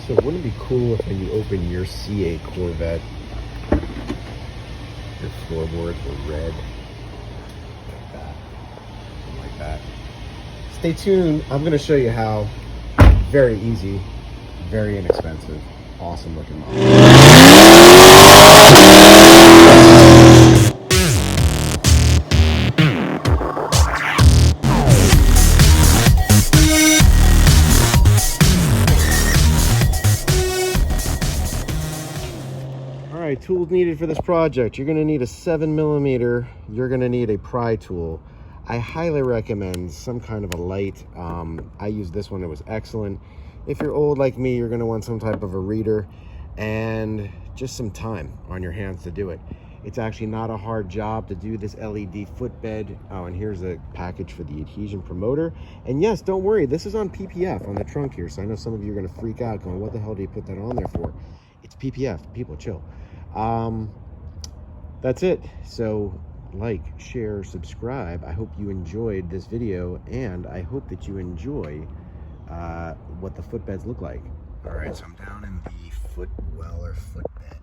So wouldn't it be cool if when you open your CA Corvette, your floorboards were red? Like that. Something like that. Stay tuned. I'm going to show you how. Very easy, very inexpensive, awesome looking model. Alright, tools needed for this project. You're going to need a 7mm. You're going to need a pry tool. I highly recommend some kind of a light. I used this one. It was excellent. If you're old like me, you're going to want some type of a reader and just some time on your hands to do it. It's actually not a hard job to do this LED footbed. Oh, and here's a package for the adhesion promoter. And yes, don't worry, this is on PPF on the trunk here. So I know some of you are going to freak out going, what the hell do you put that on there for? It's PPF. People, chill. That's it. So like, share, subscribe. I hope you enjoyed this video, and I hope that you enjoy what the footbeds look like. All right, so I'm down in the footwell or footbed,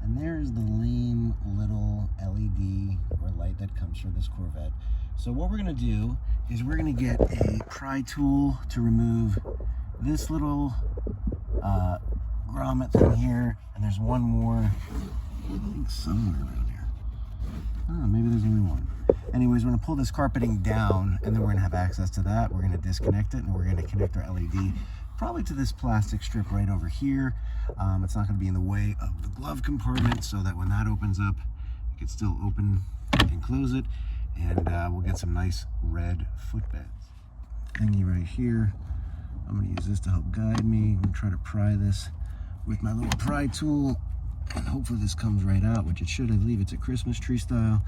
and there's the lame little LED or light that comes for this Corvette. So what we're gonna do is we're gonna get a pry tool to remove this little grommet thing here, and there's one more, I think somewhere around here. Oh, maybe there's only one. Anyways, we're going to pull this carpeting down, and then we're going to have access to that. We're going to disconnect it, and we're going to connect our LED probably to this plastic strip right over here. It's not going to be in the way of the glove compartment, so that when that opens up, you can still open and close it, and we'll get some nice red footbeds. Thingy right here. I'm going to use this to help guide me. I'm going to try to pry this with my little pry tool, and hopefully this comes right out, which it should. I believe it's a Christmas tree style.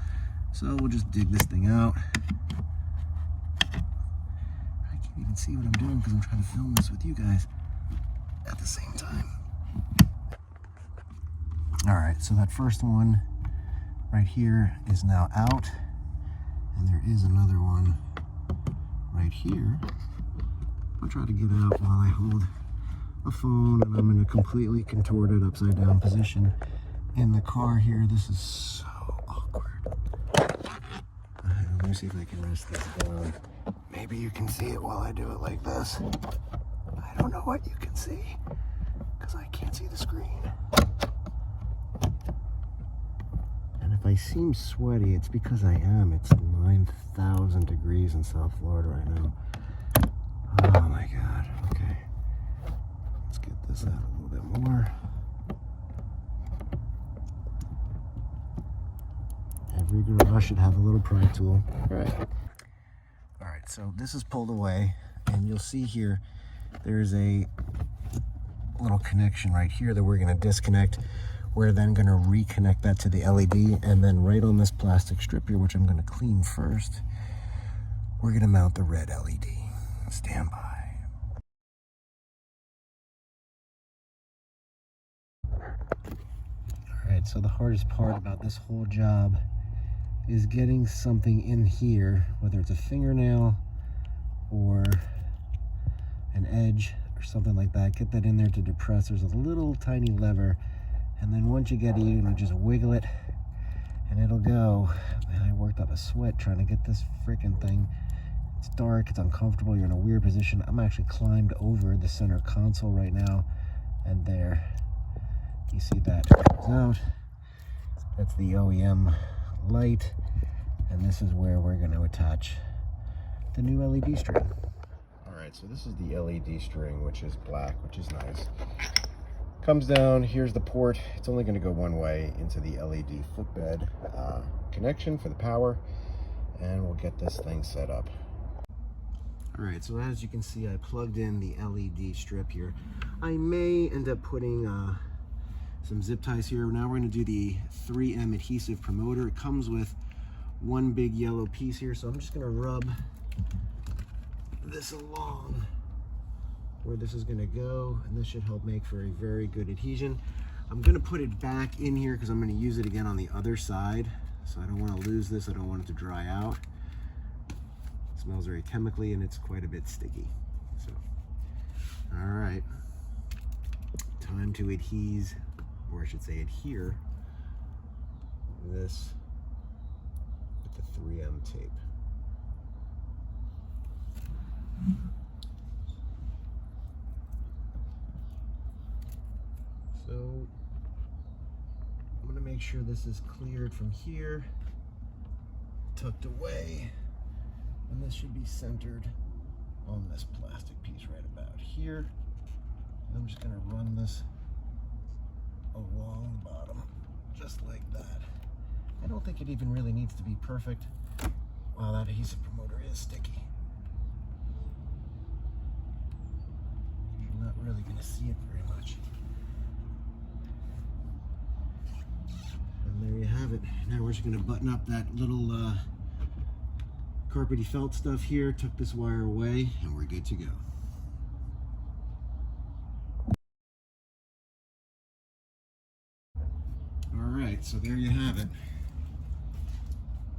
So we'll just dig this thing out. I can't even see what I'm doing because I'm trying to film this with you guys at the same time. All right, so that first one right here is now out, and there is another one right here. I'll try to get out while I hold a phone, and I'm in a completely contorted upside down position in the car here. This is so awkward. Let me see if I can rest this down. Maybe you can see it while I do it like this. I don't know what you can see because I can't see the screen. And if I seem sweaty, it's because I am. It's 9,000 degrees in South Florida right now. Oh my God. Okay. Let's get this out a little bit more. Every garage should have a little pry tool. All right, so this is pulled away, and you'll see here there's a little connection right here that we're going to disconnect. We're then going to reconnect that to the LED, and then right on this plastic strip here, which I'm going to clean first, we're going to mount the red LED. Stand by. Alright, so the hardest part about this whole job is getting something in here, whether it's a fingernail or an edge or something like that. Get that in there to depress. There's a little tiny lever, and then once you get it, you're gonna just wiggle it and it'll go. Man, I worked up a sweat trying to get this freaking thing. It's dark, it's uncomfortable, you're in a weird position. I'm actually climbed over the center console right now, and there, you see that comes out. That's the OEM light, and this is where we're going to attach the new LED string. All right, so this is the LED string, which is black, which is nice. Comes down, here's the port. It's only going to go one way into the LED footbed connection for the power, and we'll get this thing set up. All right, so as you can see, I plugged in the LED strip here. I may end up putting some zip ties here. Now we're going to do the 3M adhesive promoter. It comes with one big yellow piece here, so I'm just going to rub this along where this is going to go, and this should help make for a very good adhesion. I'm going to put it back in here because I'm going to use it again on the other side, so I don't want to lose this. I don't want it to dry out. It smells very chemically, and it's quite a bit sticky. So, all right. to adhese, or I should say adhere, this with the 3M tape. So I'm going to make sure this is cleared from here, tucked away, and this should be centered on this plastic piece right about here. And I'm just going to run this along the bottom, just like that. I don't think it even really needs to be perfect. Wow, that adhesive promoter is sticky. You're not really going to see it very much. And there you have it. Now we're just going to button up that little carpety felt stuff here, tuck this wire away, and we're good to go. Alright, so there you have it.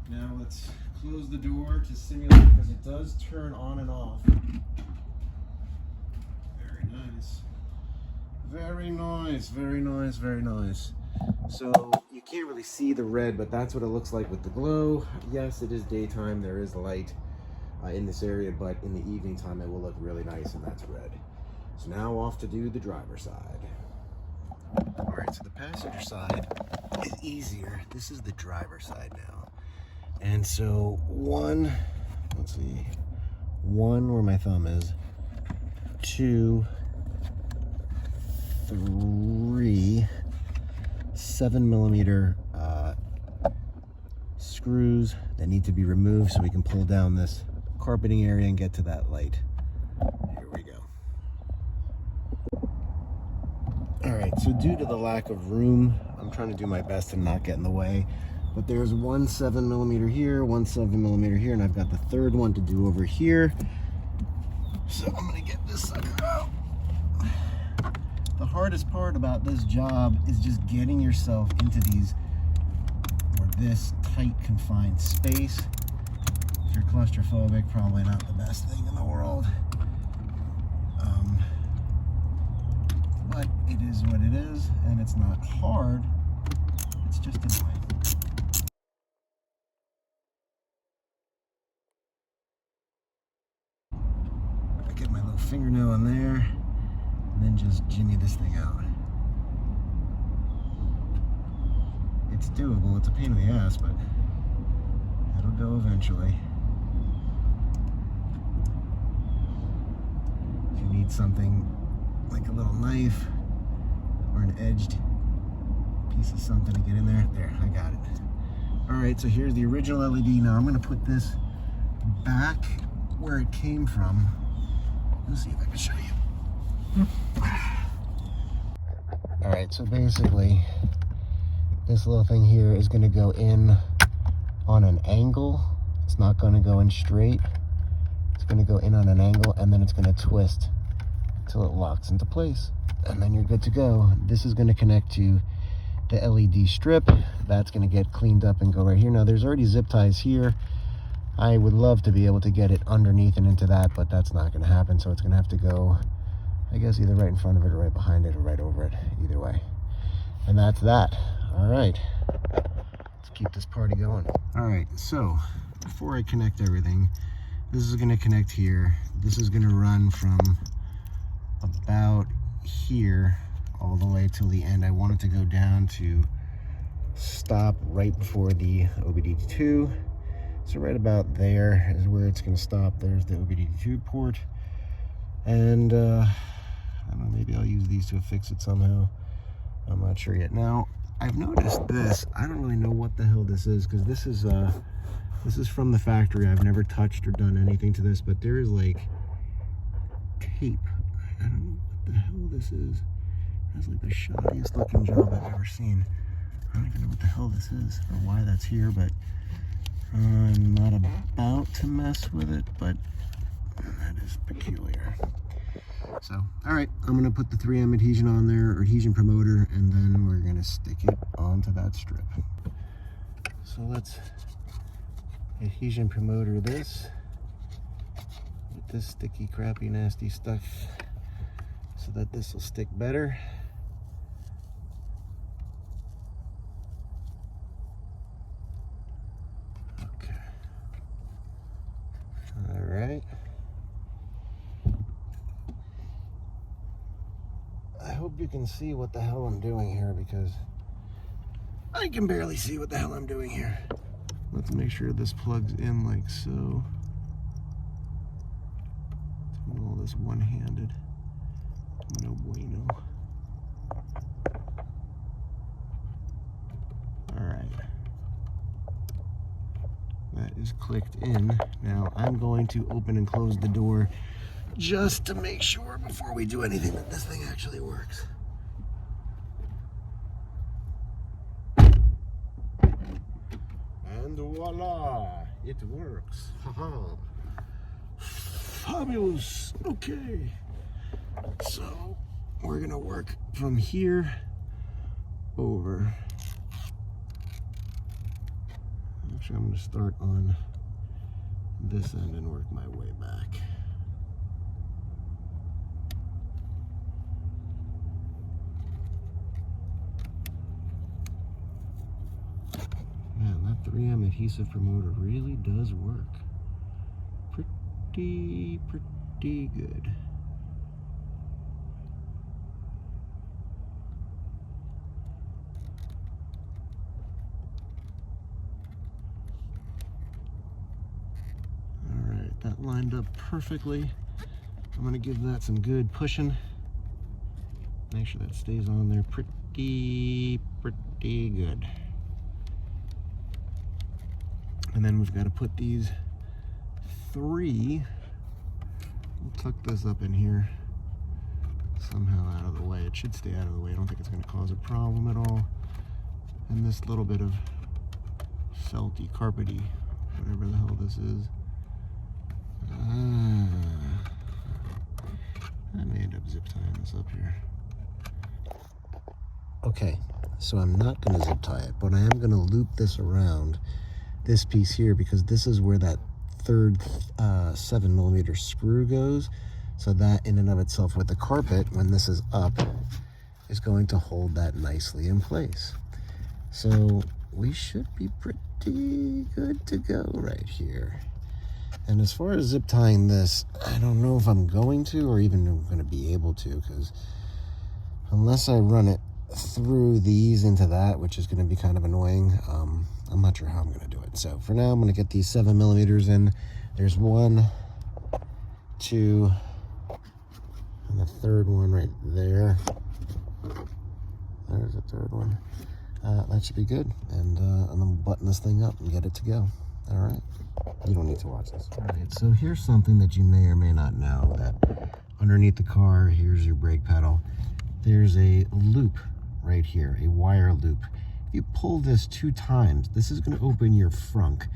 Now let's close the door to simulate, because it does turn on and off. Very nice. Very nice, very nice, very nice. So you can't really see the red, but that's what it looks like with the glow. Yes, it is daytime, there is light in this area, but in the evening time it will look really nice, and that's red. So now off to do the driver's side. Alright, so the passenger side is easier. This is the driver's side now. And so let's see, one where my thumb is, 2, 3 7mm screws that need to be removed so we can pull down this carpeting area and get to that light. Here we go. Alright, so due to the lack of room, I'm trying to do my best to not get in the way. But there's one 7mm here, one 7mm here, and I've got the third one to do over here. So I'm gonna get this sucker out. The hardest part about this job is just getting yourself into these, or this tight confined space. If you're claustrophobic, probably not the best thing in the world. But it is what it is, and it's not hard, it's just annoying. I get my little fingernail in there, and then just jimmy this thing out. It's doable, it's a pain in the ass, but it'll go eventually. If you need something like a little knife or an edged piece of something to get in there, there, I got it. Alright, so here's the original LED. Now I'm going to put this back where it came from. Let's see if I can show you. Alright, so basically this little thing here is going to go in on an angle. It's not going to go in straight. It's going to go in on an angle, and then it's going to twist till it locks into place, and then you're good to go. This is going to connect to the LED strip. That's going to get cleaned up and go right here. Now there's already zip ties here. I would love to be able to get it underneath and into that, but that's not going to happen, so it's going to have to go, I guess, either right in front of it or right behind it or right over it, either way. And that's that. All right, let's keep this party going. All right, so before I connect everything, this is going to connect here. This is going to run from about here all the way till the end. I want it to go down to stop right before the OBD2. So right about there is where it's going to stop. There's the OBD2 port, and I don't know, maybe I'll use these to affix it somehow. I'm not sure yet. Now I've noticed this. I don't really know what the hell this is, because this is from the factory. I've never touched or done anything to this, but there is like tape. I don't know what the hell this is. That's like the shoddiest looking job I've ever seen. I don't even know what the hell this is or why that's here, but I'm not about to mess with it, but that is peculiar. So, alright, I'm going to put the 3M adhesion on there, or adhesion promoter, and then we're going to stick it onto that strip. So let's adhesion promoter this with this sticky, crappy, nasty stuff, so that this will stick better. I hope you can see what the hell I'm doing here, because I can barely see what the hell I'm doing here. Let's make sure this plugs in like so. Doing all this one-handed. No bueno. Alright. That is clicked in. Now I'm going to open and close the door just to make sure before we do anything that this thing actually works. And voila, it works. Haha. Fabulous. Okay. So we're gonna work from here over. Actually, I'm gonna start on this end and work my way back. Man, that 3M adhesive promoter really does work. Pretty good. Alright, that lined up perfectly. I'm gonna give that some good pushing. Make sure that stays on there pretty good. And then we've got to put these 3, we'll tuck this up in here somehow out of the way. It should stay out of the way. I don't think it's going to cause a problem at all. And this little bit of felty, carpety, whatever the hell this is. I may end up zip tying this up here. Okay, so I'm not going to zip tie it, but I am going to loop this around this piece here, because this is where that third 7mm screw goes. So that in and of itself with the carpet, when this is up, is going to hold that nicely in place. So we should be pretty good to go right here. And as far as zip tying this, I don't know if I'm going to or even going to be able to, because unless I run it through these into that, which is going to be kind of annoying, I'm not sure how I'm going to do it. So for now, I'm going to get these 7mm in. There's 1, 2, and the third one right there. There's the third one. That should be good. And then we'll button this thing up and get it to go. All right. You don't need to watch this. All right. So here's something that you may or may not know, that underneath the car, here's your brake pedal. There's a loop right here, a wire loop. If you pull this 2 times, this is going to open your frunk.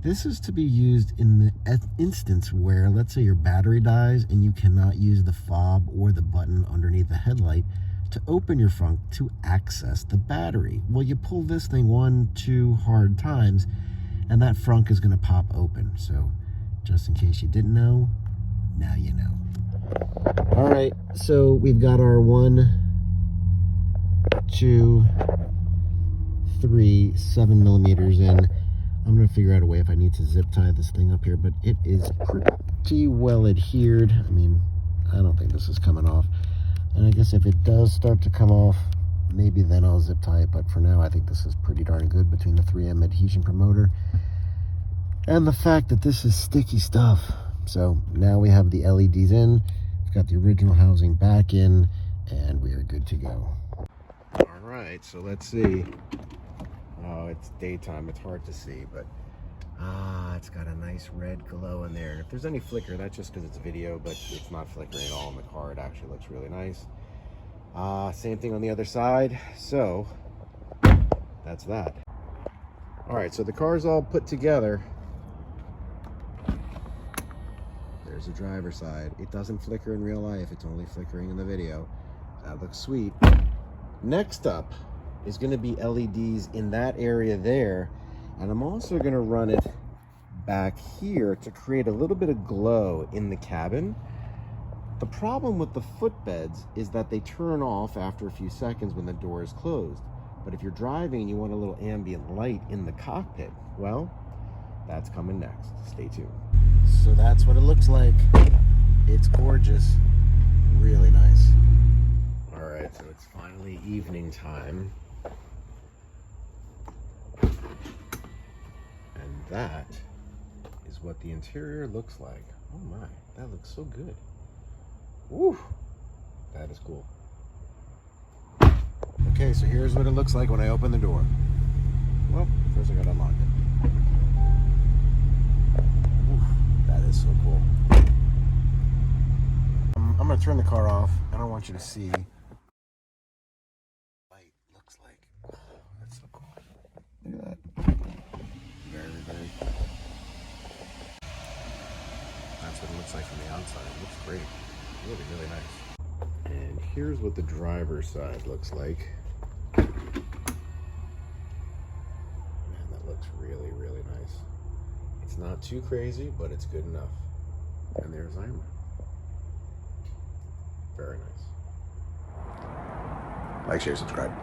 This is to be used in the instance where, let's say your battery dies and you cannot use the fob or the button underneath the headlight to open your frunk to access the battery. Well, you pull this thing 1, 2 hard times and that frunk is going to pop open. So just in case you didn't know, now you know. All right, so we've got our 1, 2, 3 7mm in. I'm going to figure out a way if I need to zip tie this thing up here, but it is pretty well adhered. I mean, I don't think this is coming off. And I guess if it does start to come off, maybe then I'll zip tie it. But for now, I think this is pretty darn good between the 3M adhesion promoter and the fact that this is sticky stuff. So now we have the LEDs in. We've got the original housing back in, and we are good to go. All right, so let's see. Oh, it's daytime. It's hard to see, but it's got a nice red glow in there. If there's any flicker, that's just because it's video, but it's not flickering at all in the car. It actually looks really nice. Same thing on the other side. So that's that. All right, so the car's all put together. There's the driver's side. It doesn't flicker in real life. It's only flickering in the video. That looks sweet. Next up is going to be LEDs in that area there, and I'm also going to run it back here to create a little bit of glow in the cabin. The problem with the footbeds is that they turn off after a few seconds when the door is closed. But if you're driving and you want a little ambient light in the cockpit, well, that's coming next. Stay tuned. So that's what it looks like. It's gorgeous. Really nice. All right. unboxing time. And that is what the interior looks like. Oh my, that looks so good. Woo, that is cool. Okay, so here's what it looks like when I open the door. Well, first I gotta unlock it. Ooh, that is so cool. I'm gonna turn the car off. I don't want you to see what light looks like. Oh, that's so cool. Look at that. Very, very cool. That's what it looks like from the outside. It looks great. Really, really nice. And here's what the driver's side looks like. Man, that looks really, really nice. It's not too crazy, but it's good enough. And there's Ima. Very nice. Like, share, subscribe.